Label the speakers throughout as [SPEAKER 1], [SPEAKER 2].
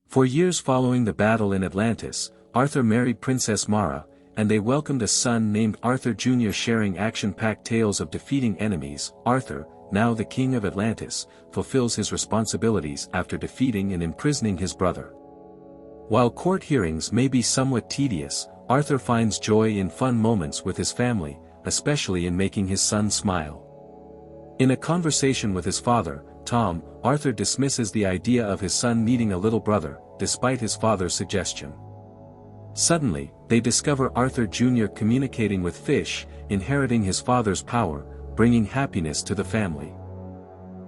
[SPEAKER 1] For years following the battle in Atlantis, Arthur married Princess Mara, and they welcomed a son named Arthur Jr. Sharing action-packed tales of defeating enemies. Arthur, now the king of Atlantis, fulfills his responsibilities after defeating and imprisoning his brother. While court hearings may be somewhat tedious, Arthur finds joy in fun moments with his family, especially in making his son smile. In a conversation with his father, Tom, Arthur dismisses the idea of his son meeting a little brother, despite his father's suggestion. Suddenly, they discover Arthur Jr. communicating with fish, inheriting his father's power, bringing happiness to the family.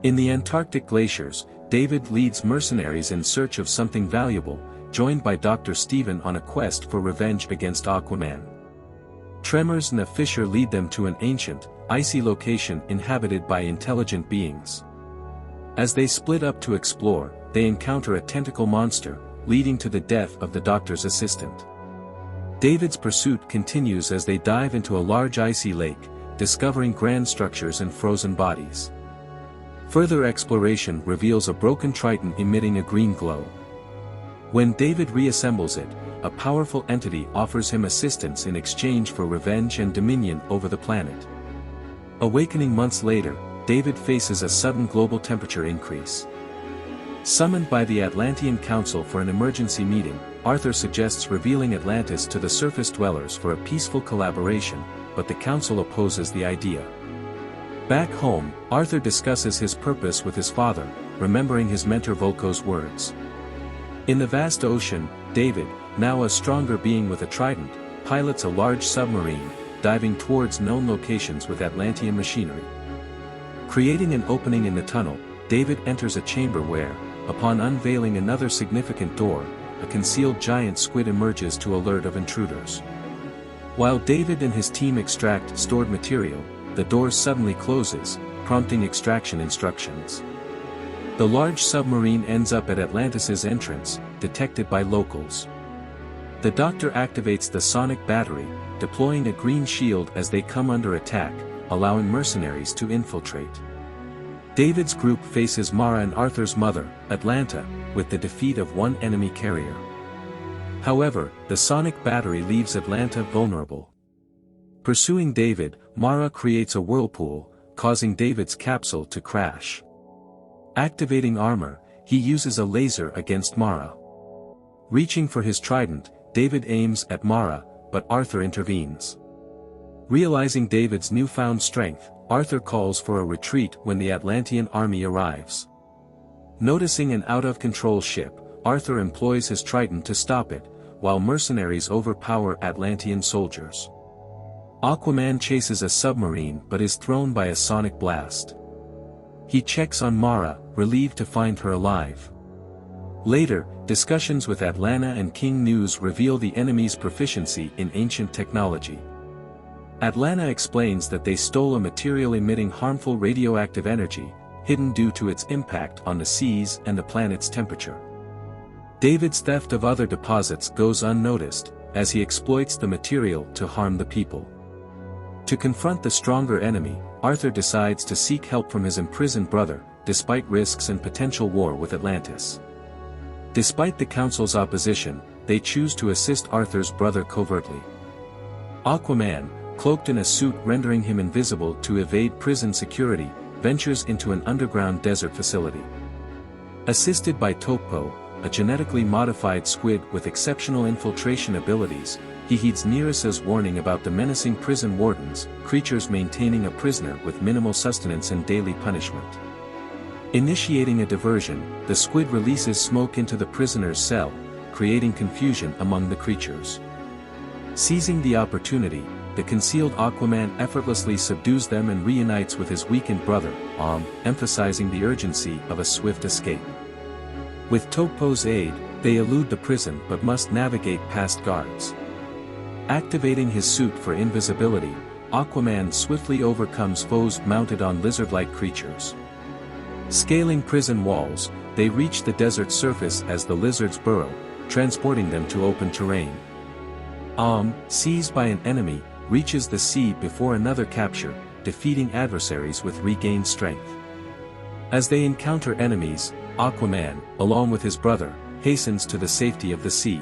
[SPEAKER 1] In the Antarctic glaciers, David leads mercenaries in search of something valuable, joined by Dr. Stephen on a quest for revenge against Aquaman. Tremors and a fissure lead them to an ancient, icy location inhabited by intelligent beings. As they split up to explore, they encounter a tentacle monster, leading to the death of the doctor's assistant. David's pursuit continues as they dive into a large icy lake, discovering grand structures and frozen bodies. Further exploration reveals a broken Triton emitting a green glow. When David reassembles it, a powerful entity offers him assistance in exchange for revenge and dominion over the planet. Awakening months later, David faces a sudden global temperature increase. Summoned by the Atlantean Council for an emergency meeting, Arthur suggests revealing Atlantis to the surface dwellers for a peaceful collaboration, but the council opposes the idea. Back home, Arthur discusses his purpose with his father, remembering his mentor Volko's words. In the vast ocean, David, now a stronger being with a trident, pilots a large submarine, diving towards known locations with Atlantean machinery. Creating an opening in the tunnel, David enters a chamber where, upon unveiling another significant door, a concealed giant squid emerges to alert of intruders. While David and his team extract stored material, the door suddenly closes, prompting extraction instructions. The large submarine ends up at Atlantis's entrance, detected by locals. The Doctor activates the sonic battery, deploying a green shield as they come under attack, allowing mercenaries to infiltrate. David's group faces Mara and Arthur's mother, Atlanta, with the defeat of one enemy carrier. However, the sonic battery leaves Atlanta vulnerable. Pursuing David, Mara creates a whirlpool, causing David's capsule to crash. Activating armor, he uses a laser against Mara. Reaching for his trident, David aims at Mara, but Arthur intervenes. Realizing David's newfound strength, Arthur calls for a retreat when the Atlantean army arrives. Noticing an out-of-control ship, Arthur employs his trident to stop it, while mercenaries overpower Atlantean soldiers. Aquaman chases a submarine but is thrown by a sonic blast. He checks on Mara, relieved to find her alive. Later, discussions with Atlanta and King News reveal the enemy's proficiency in ancient technology. Atlanta explains that they stole a material emitting harmful radioactive energy, hidden due to its impact on the seas and the planet's temperature. David's theft of other deposits goes unnoticed, as he exploits the material to harm the people. To confront the stronger enemy, Arthur decides to seek help from his imprisoned brother, despite risks and potential war with Atlantis. Despite the council's opposition, they choose to assist Arthur's brother covertly. Aquaman, cloaked in a suit rendering him invisible to evade prison security, ventures into an underground desert facility. Assisted by Topo, a genetically modified squid with exceptional infiltration abilities, he heeds Nereus's warning about the menacing prison wardens, creatures maintaining a prisoner with minimal sustenance and daily punishment. Initiating a diversion, the squid releases smoke into the prisoner's cell, creating confusion among the creatures. Seizing the opportunity, the concealed Aquaman effortlessly subdues them and reunites with his weakened brother, emphasizing the urgency of a swift escape. With Topo's aid, they elude the prison but must navigate past guards. Activating his suit for invisibility, Aquaman swiftly overcomes foes mounted on lizard-like creatures. Scaling prison walls, they reach the desert surface as the lizards burrow, transporting them to open terrain. Seized by an enemy, reaches the sea before another capture, defeating adversaries with regained strength. As they encounter enemies, Aquaman, along with his brother, hastens to the safety of the sea.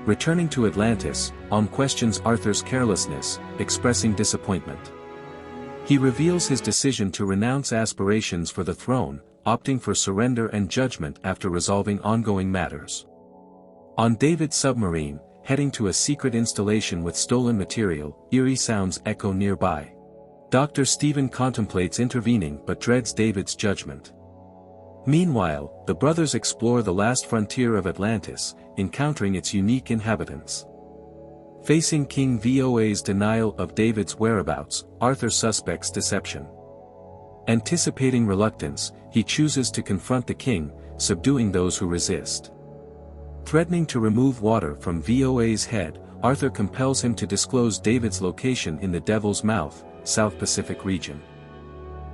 [SPEAKER 1] Returning to Atlantis, questions Arthur's carelessness, expressing disappointment. He reveals his decision to renounce aspirations for the throne, opting for surrender and judgment after resolving ongoing matters. On David's submarine, heading to a secret installation with stolen material, eerie sounds echo nearby. Dr. Stephen contemplates intervening but dreads David's judgment. Meanwhile, the brothers explore the last frontier of Atlantis, encountering its unique inhabitants. Facing King Voa's denial of David's whereabouts, Arthur suspects deception. Anticipating reluctance, he chooses to confront the king, subduing those who resist. Threatening to remove water from Voa's head, Arthur compels him to disclose David's location in the Devil's Mouth, South Pacific region.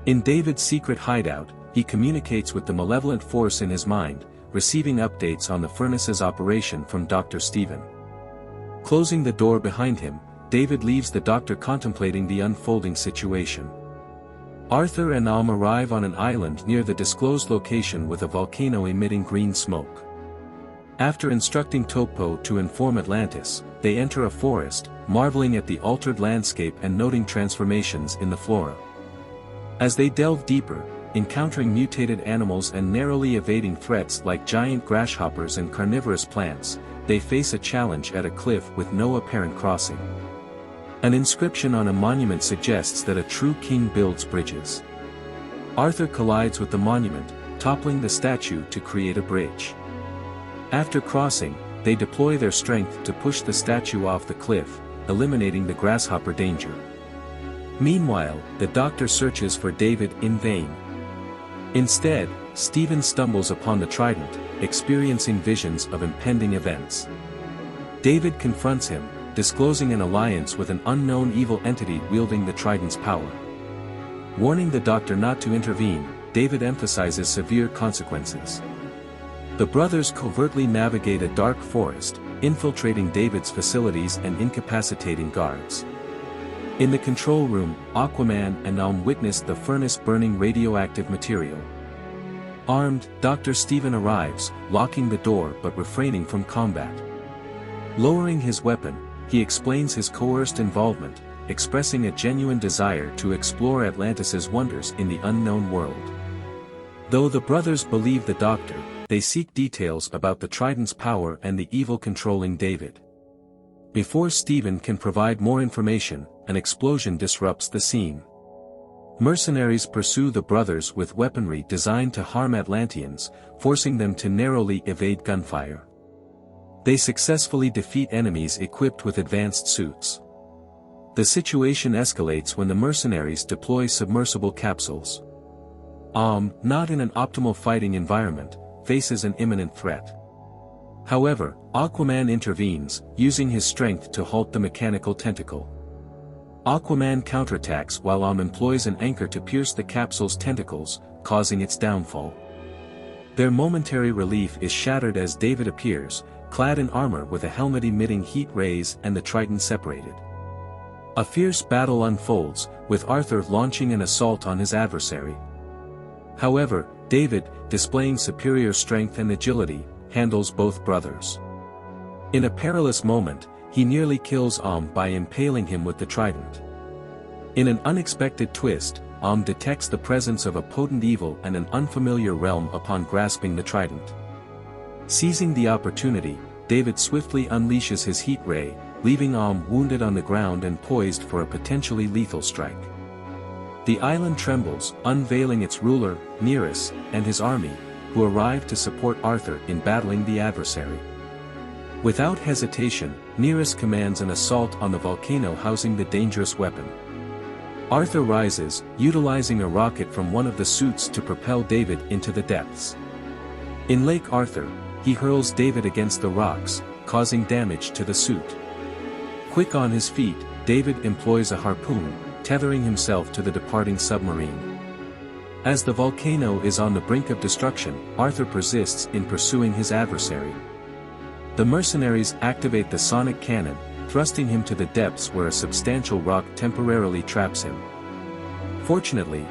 [SPEAKER 1] In David's secret hideout, he communicates with the malevolent force in his mind, receiving updates on the furnace's operation from Dr. Stephen. Closing the door behind him, David leaves the doctor contemplating the unfolding situation. Arthur and arrive on an island near the disclosed location with a volcano emitting green smoke. After instructing Topo to inform Atlantis, they enter a forest, marveling at the altered landscape and noting transformations in the flora. As they delve deeper, encountering mutated animals and narrowly evading threats like giant grasshoppers and carnivorous plants, they face a challenge at a cliff with no apparent crossing. An inscription on a monument suggests that a true king builds bridges. Arthur collides with the monument, toppling the statue to create a bridge. After crossing, they deploy their strength to push the statue off the cliff, eliminating the grasshopper danger. Meanwhile, the doctor searches for David in vain. Instead, Stephen stumbles upon the trident, experiencing visions of impending events. David confronts him, disclosing an alliance with an unknown evil entity wielding the trident's power. Warning the doctor not to intervene, David emphasizes severe consequences. The brothers covertly navigate a dark forest, infiltrating David's facilities and incapacitating guards. In the control room, Aquaman and witness the furnace burning radioactive material. Armed, Dr. Stephen arrives, locking the door but refraining from combat. Lowering his weapon, he explains his coerced involvement, expressing a genuine desire to explore Atlantis's wonders in the unknown world. Though the brothers believe the doctor, they seek details about the trident's power and the evil controlling David. Before Stephen can provide more information, an explosion disrupts the scene. Mercenaries pursue the brothers with weaponry designed to harm Atlanteans, forcing them to narrowly evade gunfire. They successfully defeat enemies equipped with advanced suits. The situation escalates when the mercenaries deploy submersible capsules. Not in an optimal fighting environment, faces an imminent threat. However, Aquaman intervenes, using his strength to halt the mechanical tentacle. Aquaman counterattacks while employs an anchor to pierce the capsule's tentacles, causing its downfall. Their momentary relief is shattered as David appears, clad in armor with a helmet emitting heat rays and the trident separated. A fierce battle unfolds, with Arthur launching an assault on his adversary. However, David, displaying superior strength and agility, handles both brothers. In a perilous moment, he nearly kills by impaling him with the trident. In an unexpected twist, detects the presence of a potent evil and an unfamiliar realm upon grasping the trident. Seizing the opportunity, David swiftly unleashes his heat ray, leaving wounded on the ground and poised for a potentially lethal strike. The island trembles, unveiling its ruler, Nereus, and his army, who arrive to support Arthur in battling the adversary. Without hesitation, Nereus commands an assault on the volcano housing the dangerous weapon. Arthur rises, utilizing a rocket from one of the suits to propel David into the depths. In Lake Arthur, he hurls David against the rocks, causing damage to the suit. Quick on his feet, David employs a harpoon, tethering himself to the departing submarine. As the volcano is on the brink of destruction, Arthur persists in pursuing his adversary. The mercenaries activate the sonic cannon, thrusting him to the depths where a substantial rock temporarily traps him. Fortunately,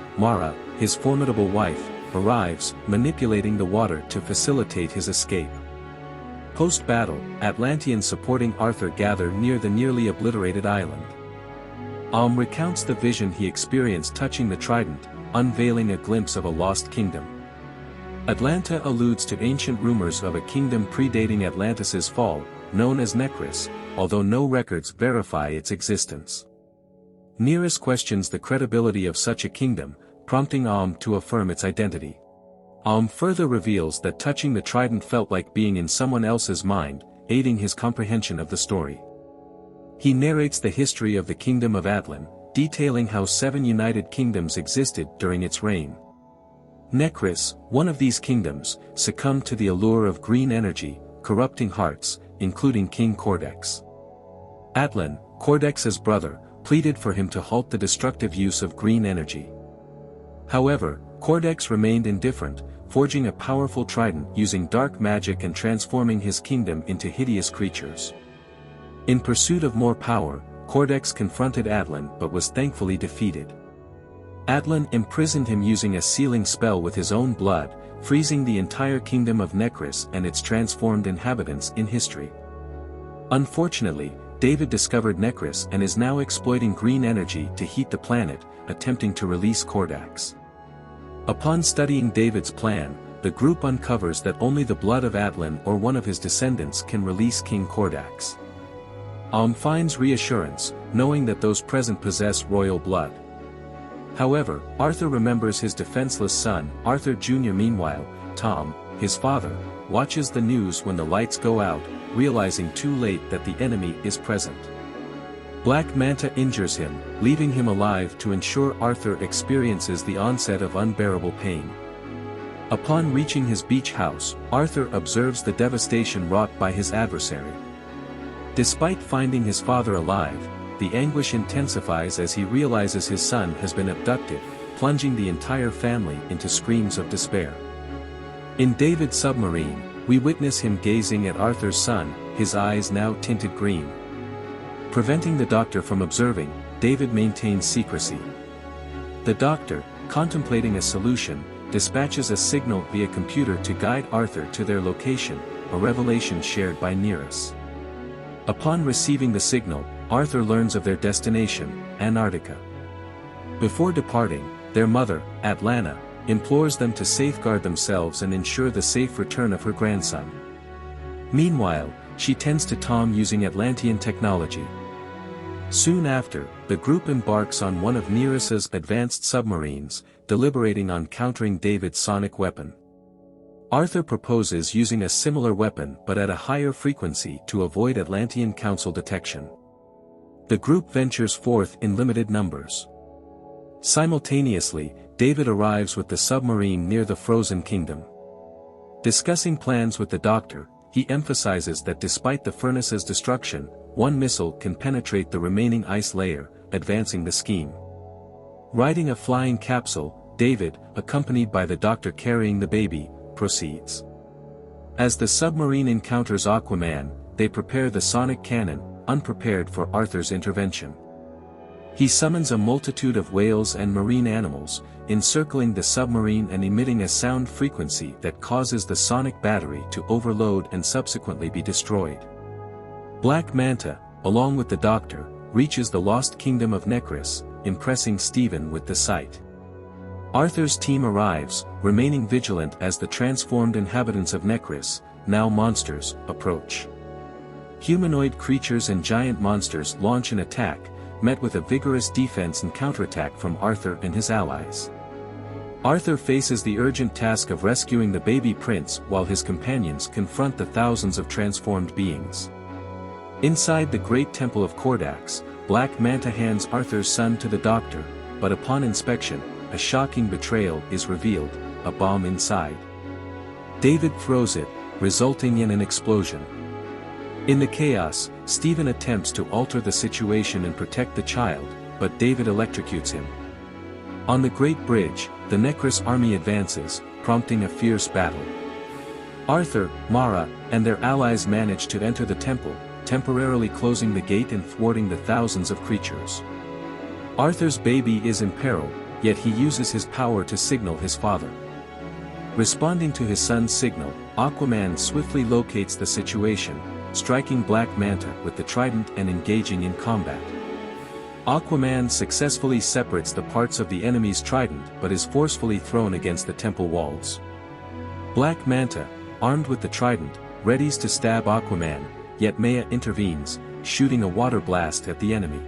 [SPEAKER 1] his formidable wife, arrives, manipulating the water to facilitate his escape. Post-battle, Atlanteans supporting Arthur gather near the nearly obliterated island. Recounts the vision he experienced touching the trident, unveiling a glimpse of a lost kingdom. Atlanta alludes to ancient rumors of a kingdom predating Atlantis' fall, known as Necris, although no records verify its existence. Nereus questions the credibility of such a kingdom, prompting to affirm its identity. Further reveals that touching the trident felt like being in someone else's mind, aiding his comprehension of the story. He narrates the history of the Kingdom of Atlan, detailing how 7 united kingdoms existed during its reign. Necris, one of these kingdoms, succumbed to the allure of green energy, corrupting hearts, including King Cordex. Atlan, Cordex's brother, pleaded for him to halt the destructive use of green energy. However, Cordex remained indifferent, forging a powerful trident using dark magic and transforming his kingdom into hideous creatures. In pursuit of more power, Cordex confronted Atlan but was thankfully defeated. Atlan imprisoned him using a sealing spell with his own blood, freezing the entire kingdom of Necris and its transformed inhabitants in history. Unfortunately, David discovered Necris and is now exploiting green energy to heat the planet, attempting to release Cordex. Upon studying David's plan, the group uncovers that only the blood of Atlan or one of his descendants can release King Cordex. Finds reassurance, knowing that those present possess royal blood. However, Arthur remembers his defenseless son, Arthur Jr. Meanwhile, Tom, his father, watches the news when the lights go out, realizing too late that the enemy is present. Black Manta injures him, leaving him alive to ensure Arthur experiences the onset of unbearable pain. Upon reaching his beach house, Arthur observes the devastation wrought by his adversary. Despite finding his father alive, the anguish intensifies as he realizes his son has been abducted, plunging the entire family into screams of despair. In David's submarine, we witness him gazing at Arthur's son, his eyes now tinted green. Preventing the doctor from observing, David maintains secrecy. The doctor, contemplating a solution, dispatches a signal via computer to guide Arthur to their location, a revelation shared by Nereus. Upon receiving the signal, Arthur learns of their destination, Antarctica. Before departing, their mother, Atlanta, implores them to safeguard themselves and ensure the safe return of her grandson. Meanwhile, she tends to Tom using Atlantean technology. Soon after, the group embarks on one of Nereus's advanced submarines, deliberating on countering David's sonic weapon. Arthur proposes using a similar weapon but at a higher frequency to avoid Atlantean Council detection. The group ventures forth in limited numbers. Simultaneously, David arrives with the submarine near the Frozen Kingdom. Discussing plans with the doctor, he emphasizes that despite the furnace's destruction, one missile can penetrate the remaining ice layer, advancing the scheme. Riding a flying capsule, David, accompanied by the doctor carrying the baby, proceeds. As the submarine encounters Aquaman, they prepare the sonic cannon, unprepared for Arthur's intervention. He summons a multitude of whales and marine animals, encircling the submarine and emitting a sound frequency that causes the sonic battery to overload and subsequently be destroyed. Black Manta, along with the doctor, reaches the lost kingdom of Necris, impressing Stephen with the sight. Arthur's team arrives, remaining vigilant as the transformed inhabitants of Necris, now monsters, approach. Humanoid creatures and giant monsters launch an attack, met with a vigorous defense and counterattack from Arthur and his allies. Arthur faces the urgent task of rescuing the baby prince while his companions confront the thousands of transformed beings. Inside the great temple of Cordax, Black Manta hands Arthur's son to the doctor, but upon inspection, a shocking betrayal is revealed, a bomb inside. David throws it, resulting in an explosion. In the chaos, Stephen attempts to alter the situation and protect the child, but David electrocutes him. On the Great Bridge, the Necris army advances, prompting a fierce battle. Arthur, Mara, and their allies manage to enter the temple, temporarily closing the gate and thwarting the thousands of creatures. Arthur's baby is in peril, yet he uses his power to signal his father. Responding to his son's signal, Aquaman swiftly locates the situation, striking Black Manta with the trident and engaging in combat. Aquaman successfully separates the parts of the enemy's trident but is forcefully thrown against the temple walls. Black Manta, armed with the trident, readies to stab Aquaman, yet Maya intervenes, shooting a water blast at the enemy.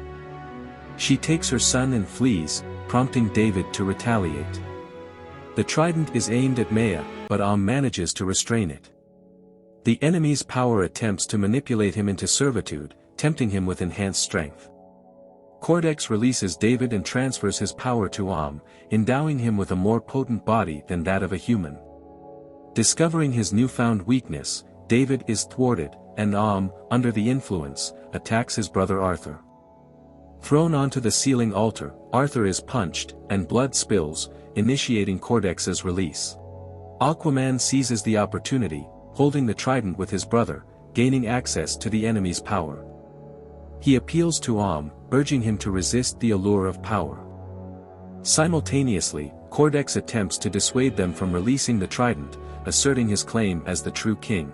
[SPEAKER 1] She takes her son and flees, prompting David to retaliate. The trident is aimed at Maya, but manages to restrain it. The enemy's power attempts to manipulate him into servitude, tempting him with enhanced strength. Cortex releases David and transfers his power to endowing him with a more potent body than that of a human. Discovering his newfound weakness, David is thwarted, and under the influence, attacks his brother Arthur. Thrown onto the ceiling altar, Arthur is punched, and blood spills, initiating Cordex's release. Aquaman seizes the opportunity, holding the trident with his brother, gaining access to the enemy's power. He appeals to urging him to resist the allure of power. Simultaneously, Cordex attempts to dissuade them from releasing the trident, asserting his claim as the true king.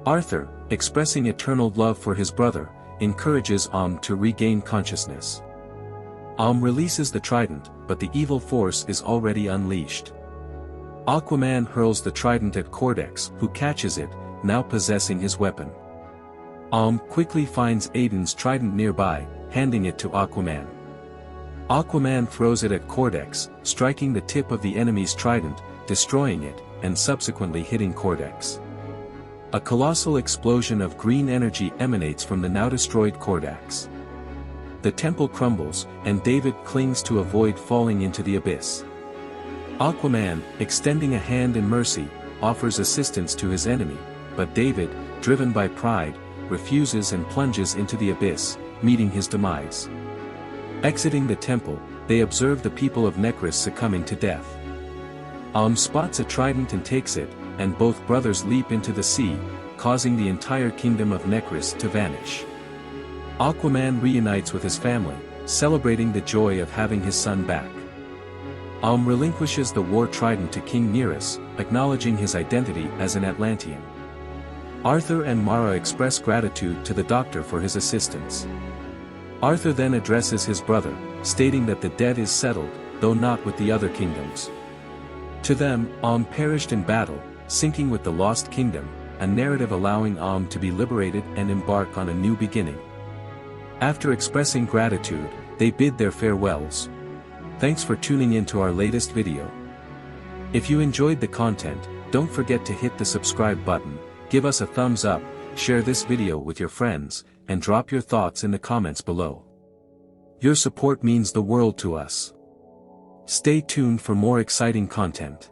[SPEAKER 1] Arthur, expressing eternal love for his brother, encourages to regain consciousness. Releases the trident, but the evil force is already unleashed. Aquaman hurls the trident at Cordex, who catches it, now possessing his weapon. Quickly finds Aiden's trident nearby, handing it to Aquaman. Aquaman throws it at Cordex, striking the tip of the enemy's trident, destroying it, and subsequently hitting Cordex. A colossal explosion of green energy emanates from the now destroyed Cordex. The temple crumbles, and David clings to avoid falling into the abyss. Aquaman, extending a hand in mercy, offers assistance to his enemy, but David, driven by pride, refuses and plunges into the abyss, meeting his demise. Exiting the temple, they observe the people of Necris succumbing to death. Spots a trident and takes it, and both brothers leap into the sea, causing the entire kingdom of Necris to vanish. Aquaman reunites with his family, celebrating the joy of having his son back. Relinquishes the war trident to King Nereus, acknowledging his identity as an Atlantean. Arthur and Mara express gratitude to the Doctor for his assistance. Arthur then addresses his brother, stating that the debt is settled, though not with the other kingdoms. To them, perished in battle, sinking with the lost kingdom, a narrative allowing to be liberated and embark on a new beginning. After expressing gratitude, they bid their farewells. Thanks for tuning in to our latest video. If you enjoyed the content, don't forget to hit the subscribe button, give us a thumbs up, share this video with your friends, and drop your thoughts in the comments below. Your support means the world to us. Stay tuned for more exciting content.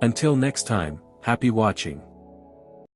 [SPEAKER 1] Until next time, happy watching.